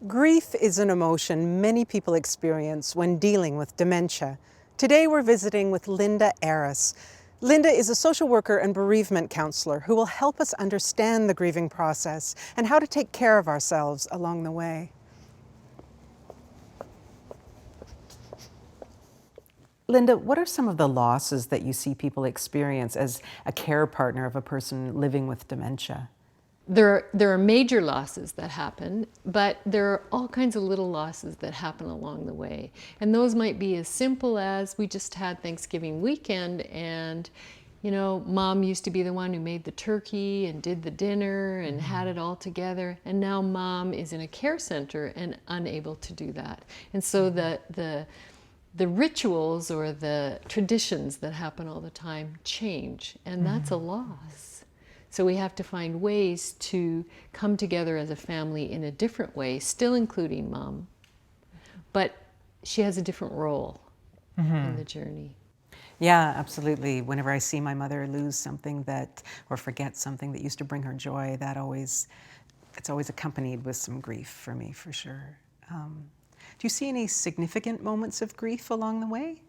Grief is an emotion many people experience when dealing with dementia. Today we're visiting with Linda Aris. Linda is a social worker and bereavement counselor who will help us understand the grieving process and how to take care of ourselves along the way. Linda, what are some of the losses that you see people experience as a care partner of a person living with dementia? There are major losses that happen, but there are all kinds of little losses that happen along the way. And those might be as simple as we just had Thanksgiving weekend and, Mom used to be the one who made the turkey and did the dinner and had it all together. And now Mom is in a care center and unable to do that. And so the rituals or the traditions that happen all the time change, and that's a loss. So we have to find ways to come together as a family in a different way, still including Mom, but she has a different role in the journey. Yeah, absolutely. Whenever I see my mother lose something or forget something that used to bring her joy, it's always accompanied with some grief for me, for sure. Do you see any significant moments of grief along the way?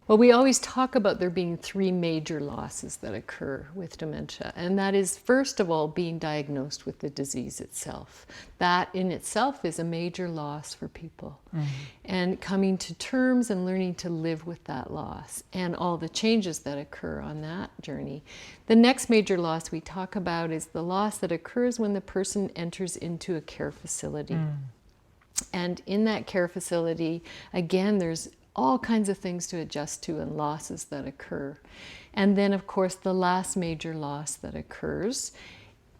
Well, we always talk about there being three major losses that occur with dementia, and that is, first of all, being diagnosed with the disease itself. That in itself is a major loss for people. And coming to terms and learning to live with that loss and all the changes that occur on that journey. The next major loss we talk about is the loss that occurs when the person enters into a care facility. And in that care facility, again, there's all kinds of things to adjust to and losses that occur. And then, of course, the last major loss that occurs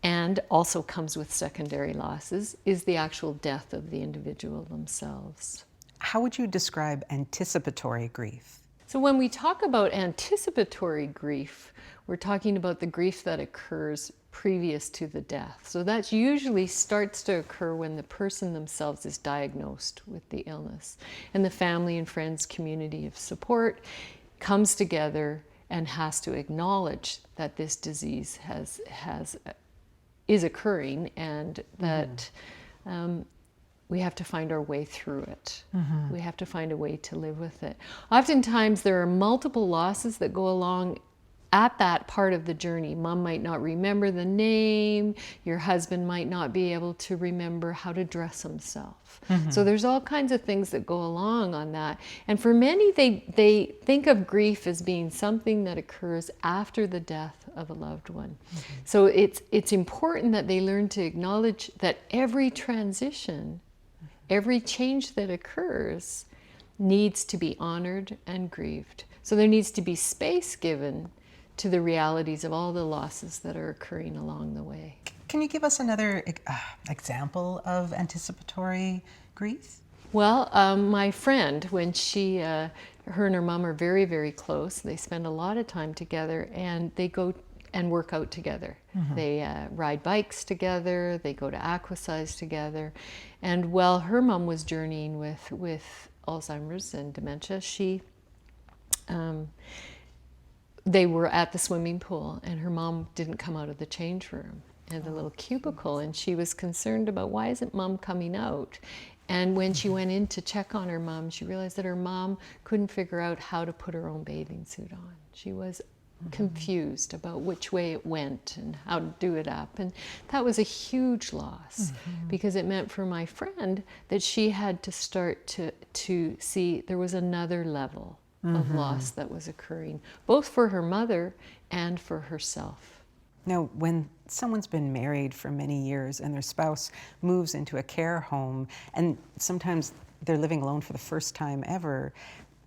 and also comes with secondary losses is the actual death of the individual themselves. How would you describe anticipatory grief? So when we talk about anticipatory grief, we're talking about the grief that occurs previous to the death. So that usually starts to occur when the person themselves is diagnosed with the illness. And the family and friends community of support comes together and has to acknowledge that this disease is occurring and that we have to find our way through it. We have to find a way to live with it. Oftentimes there are multiple losses that go along at that part of the journey. Mom might not remember the name, your husband might not be able to remember how to dress himself. So there's all kinds of things that go along on that. And for many, they think of grief as being something that occurs after the death of a loved one. So it's important that they learn to acknowledge that every transition, every change that occurs needs to be honored and grieved. So there needs to be space given to the realities of all the losses that are occurring along the way. Can you give us another example of anticipatory grief? Well, my friend, when her and her mom are very, very close, they spend a lot of time together and they go and work out together. They ride bikes together, they go to Aquasize together. And while her mom was journeying with Alzheimer's and dementia, they were at the swimming pool and her mom didn't come out of the change room in the little cubicle, and she was concerned about why isn't Mom coming out. And when she went in to check on her mom, she realized that her mom couldn't figure out how to put her own bathing suit on. She was confused about which way it went and how to do it up. And that was a huge loss because it meant for my friend that she had to start to see there was another level of loss that was occurring, both for her mother and for herself. Now, when someone's been married for many years and their spouse moves into a care home, and sometimes they're living alone for the first time ever,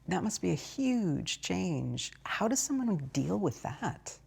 that must be a huge change. How does someone deal with that?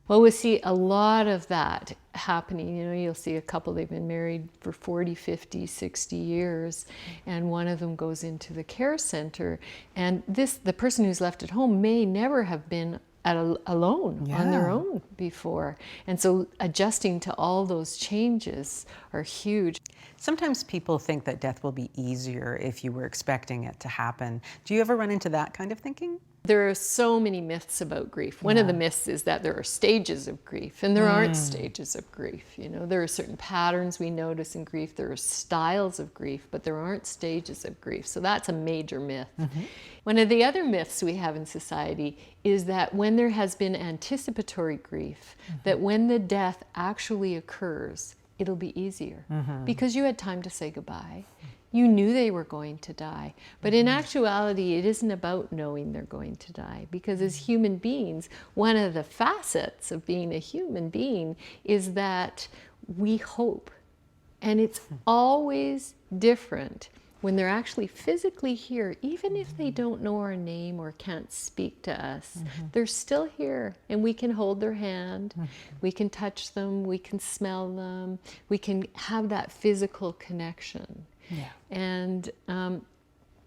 Well, we see a lot of that happening. You'll see a couple, they've been married for 40, 50, 60 years, and one of them goes into the care center. And the person who's left at home may never have been alone on their own before. And so adjusting to all those changes are huge. Sometimes people think that death will be easier if you were expecting it to happen. Do you ever run into that kind of thinking? There are so many myths about grief. One of the myths is that there are stages of grief, and there aren't stages of grief. You know, there are certain patterns we notice in grief. There are styles of grief, but there aren't stages of grief. So that's a major myth. One of the other myths we have in society is that when there has been anticipatory grief, that when the death actually occurs, it'll be easier because you had time to say goodbye. You knew they were going to die. But in actuality, it isn't about knowing they're going to die. Because as human beings, one of the facets of being a human being is that we hope. And it's always different when they're actually physically here, even if they don't know our name or can't speak to us. They're still here, and we can hold their hand, we can touch them, we can smell them, we can have that physical connection. And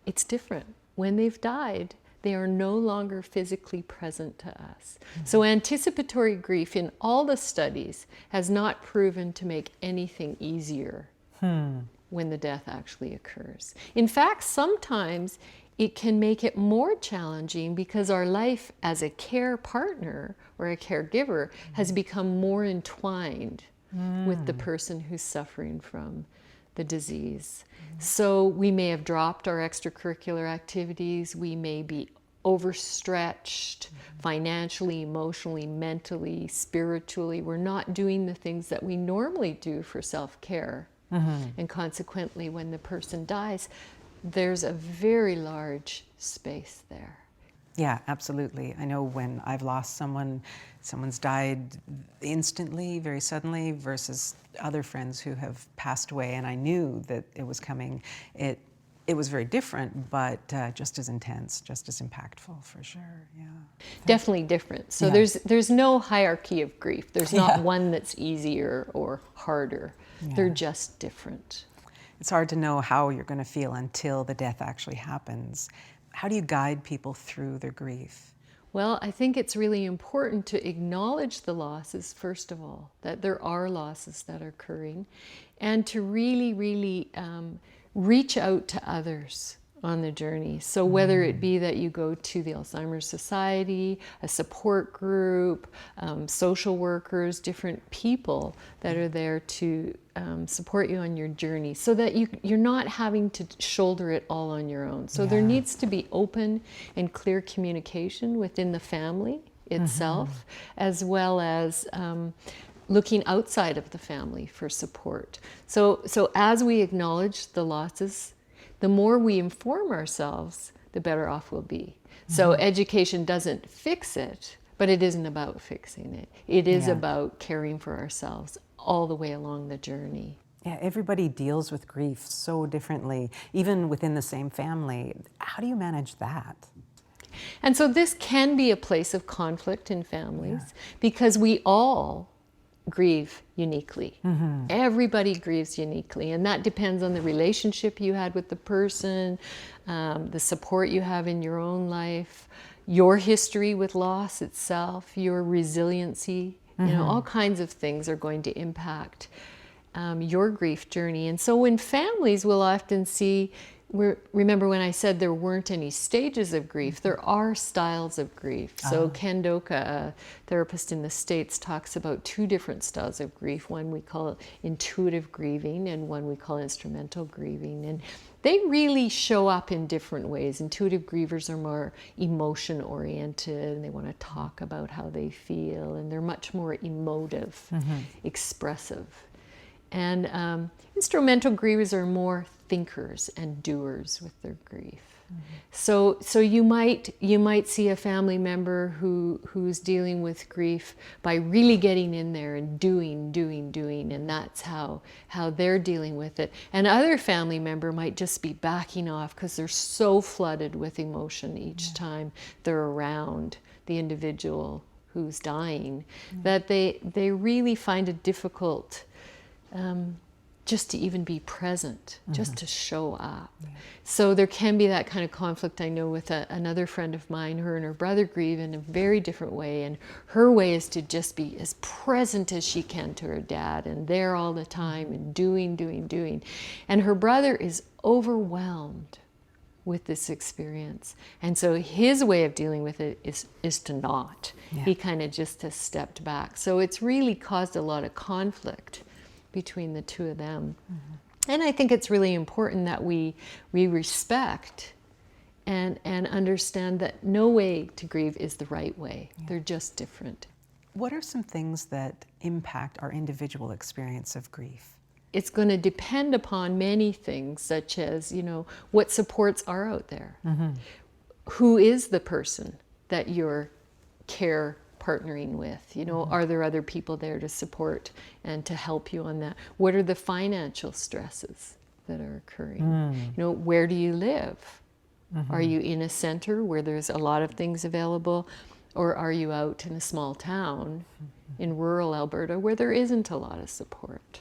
it's different. When they've died, they are no longer physically present to us. So anticipatory grief in all the studies has not proven to make anything easier when the death actually occurs. In fact, sometimes it can make it more challenging because our life as a care partner or a caregiver has become more entwined with the person who's suffering from the disease. So we may have dropped our extracurricular activities, we may be overstretched financially, emotionally, mentally, spiritually. We're not doing the things that we normally do for self-care. And consequently, when the person dies, there's a very large space there. Yeah, absolutely. I know when I've lost someone, someone's died instantly, very suddenly, versus other friends who have passed away, and I knew that it was coming. It was very different, but just as intense, just as impactful, for sure. Yeah, definitely different. So there's no hierarchy of grief. There's not one that's easier or harder. They're just different. It's hard to know how you're going to feel until the death actually happens. How do you guide people through their grief? Well, I think it's really important to acknowledge the losses, first of all, that there are losses that are occurring, and to really, really reach out to others on the journey. So whether it be that you go to the Alzheimer's Society, a support group, social workers, different people that are there to support you on your journey, so that you're not having to shoulder it all on your own. So there needs to be open and clear communication within the family itself, as well as looking outside of the family for support. So as we acknowledge the losses, the more we inform ourselves, the better off we'll be. So education doesn't fix it, but it isn't about fixing it. It is about caring for ourselves all the way along the journey. Yeah, everybody deals with grief so differently, even within the same family. How do you manage that? And so this can be a place of conflict in families because we all grieve uniquely. Everybody grieves uniquely, and that depends on the relationship you had with the person, the support you have in your own life, your history with loss itself, your resiliency. You know, all kinds of things are going to impact your grief journey. And so when families will often see, remember when I said there weren't any stages of grief, there are styles of grief. So Ken Doka, a therapist in the States, talks about two different styles of grief. One we call intuitive grieving and one we call instrumental grieving. And they really show up in different ways. Intuitive grievers are more emotion oriented and they want to talk about how they feel, and they're much more emotive, expressive. And instrumental grievers are more thinkers and doers with their grief. So you might see a family member who's dealing with grief by really getting in there and doing, and that's how they're dealing with it. And other family member might just be backing off because they're so flooded with emotion each time they're around the individual who's dying that they really find it difficult just to even be present, just to show up. So there can be that kind of conflict. I know with another friend of mine, her and her brother grieve in a very different way, and her way is to just be as present as she can to her dad and there all the time and doing. And her brother is overwhelmed with this experience. And so his way of dealing with it is to not. Yeah. He kind of just has stepped back. So it's really caused a lot of conflict between the two of them. And I think it's really important that we respect and understand that no way to grieve is the right way. They're just different. What are some things that impact our individual experience of grief? It's going to depend upon many things, such as, what supports are out there. Who is the person that you're care partnering with? Are there other people there to support and to help you on that? What are the financial stresses that are occurring? Where do you live? Are you in a center where there's a lot of things available? Or are you out in a small town in rural Alberta where there isn't a lot of support?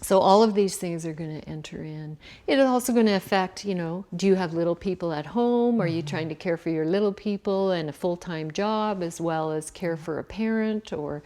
So all of these things are going to enter in. It is also going to affect, do you have little people at home? Are you trying to care for your little people and a full-time job as well as care for a parent? Or,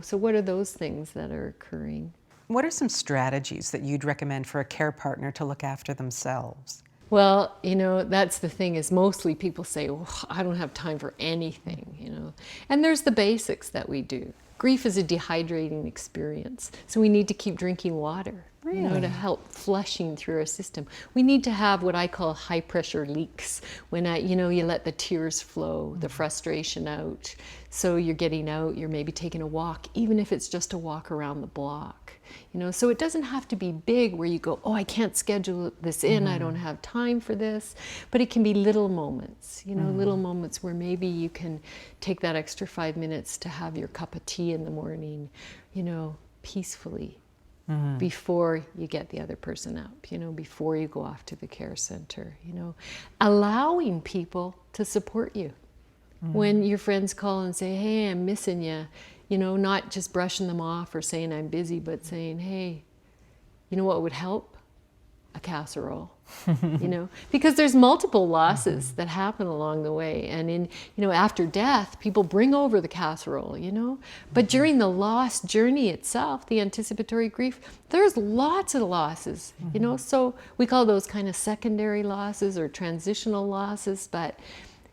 so what are those things that are occurring? What are some strategies that you'd recommend for a care partner to look after themselves? Well, that's the thing, is mostly people say, I don't have time for anything, And there's the basics that we do. Grief is a dehydrating experience, so we need to keep drinking water, to help flushing through our system. We need to have what I call high pressure leaks, when you let the tears flow, the frustration out. So you're getting out, you're maybe taking a walk, even if it's just a walk around the block. So it doesn't have to be big where you go, I can't schedule this in, I don't have time for this. But it can be little moments, little moments where maybe you can take that extra 5 minutes to have your cup of tea in the morning, peacefully, before you get the other person up, before you go off to the care center, allowing people to support you. When your friends call and say, hey, I'm missing you, not just brushing them off or saying I'm busy, but saying, hey, what would help? A casserole, because there's multiple losses that happen along the way. And after death, people bring over the casserole, But during the loss journey itself, the anticipatory grief, there's lots of losses, So we call those kind of secondary losses or transitional losses, but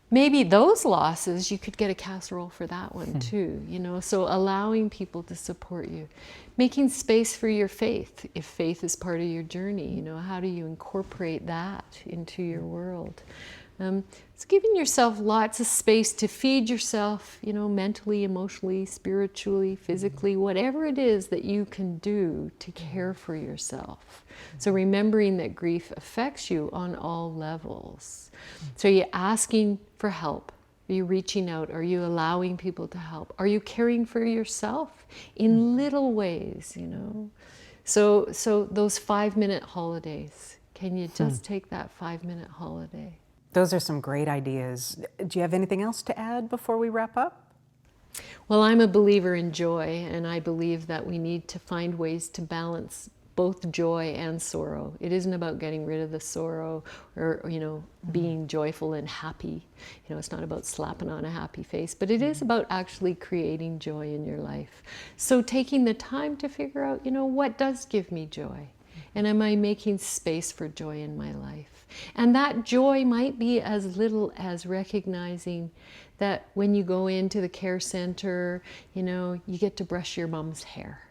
maybe those losses, you could get a casserole for that one too, So allowing people to support you. Making space for your faith, if faith is part of your journey, how do you incorporate that into your world? It's giving yourself lots of space to feed yourself, mentally, emotionally, spiritually, physically, whatever it is that you can do to care for yourself. So remembering that grief affects you on all levels. So you're asking for help. Are you reaching out? Are you allowing people to help? Are you caring for yourself in little ways, So those 5-minute holidays, can you just take that 5-minute holiday? Those are some great ideas. Do you have anything else to add before we wrap up? Well, I'm a believer in joy, and I believe that we need to find ways to balance both joy and sorrow. It isn't about getting rid of the sorrow or being joyful and happy. It's not about slapping on a happy face, but it is about actually creating joy in your life. So taking the time to figure out, what does give me joy? And am I making space for joy in my life? And that joy might be as little as recognizing that when you go into the care center, you get to brush your mom's hair.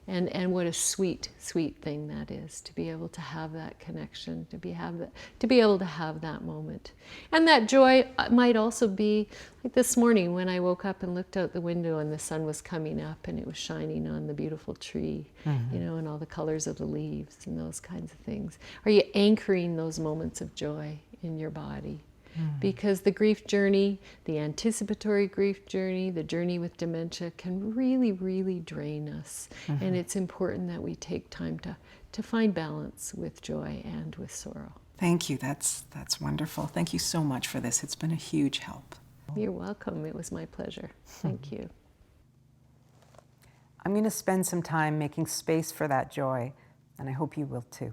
And what a sweet, sweet thing that is, to be able to have that connection, to be able to have that moment. And that joy might also be like this morning when I woke up and looked out the window and the sun was coming up and it was shining on the beautiful tree, and all the colors of the leaves and those kinds of things. Are you anchoring those moments of joy in your body? Because the grief journey, the anticipatory grief journey, the journey with dementia can really, really drain us. And it's important that we take time to find balance with joy and with sorrow. Thank you. That's wonderful. Thank you so much for this. It's been a huge help. You're welcome. It was my pleasure. Thank you. I'm going to spend some time making space for that joy, and I hope you will too.